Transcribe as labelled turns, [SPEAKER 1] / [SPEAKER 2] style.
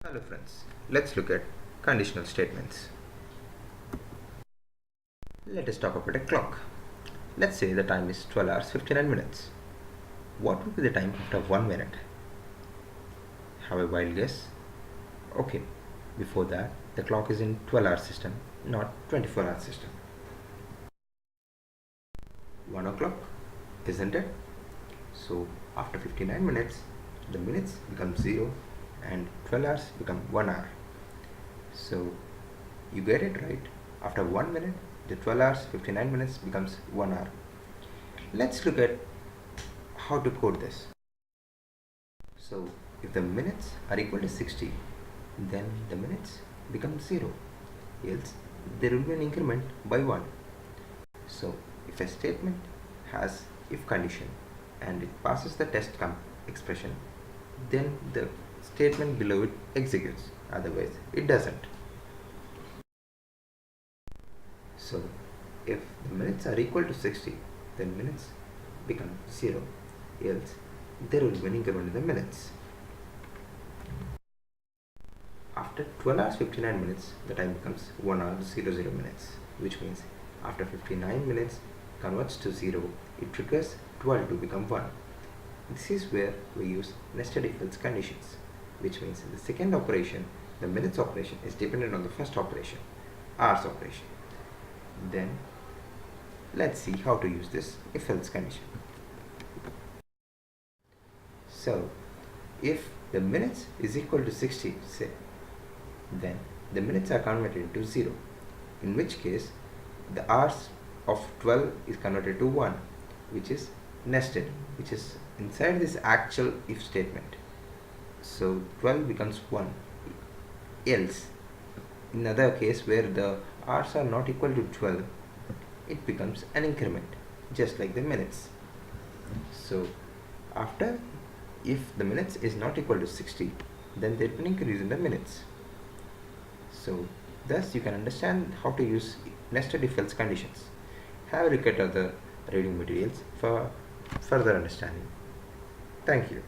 [SPEAKER 1] Hello friends, let's look at conditional statements. Let us talk about a clock. Let's say the time is 12 hours 59 minutes. What would be the time after 1 minute? Have a wild guess? Okay, before that, the clock is in 12-hour system, not 24-hour system. 1 o'clock, isn't it? So after 59 minutes, the minutes become 0 and 12 hours become 1 hour. So you get it right. After 1 minute, the 12 hours 59 minutes becomes 1 hour. Let's look at how to code this. So if the minutes are equal to 60, then the minutes become 0, else there will be an increment by 1. So if a statement has if condition and it passes the test expression, then the statement below it executes, otherwise it doesn't. So if the minutes are equal to 60, then minutes become 0, else there will be an increment in the minutes. After 12 hours 59 minutes, the time becomes 1 hour 00 minutes, which means after 59 minutes converts to 0, it triggers 12 to become 1. This is where we use nested if else conditions, which means the second operation, the minutes operation, is dependent on the first operation, hours operation. Then let's see how to use this if else condition. So if the minutes is equal to 60, say, then the minutes are converted into 0, in which case the hours of 12 is converted to 1, which is nested, which is inside this actual if statement. So 12 becomes 1, else in another case where the hours are not equal to 12, it becomes an increment, just like the minutes. So after, if the minutes is not equal to 60, then there will be an increase in the minutes. So thus you can understand how to use nested if else conditions. Have a look at other reading materials for further understanding. Thank you.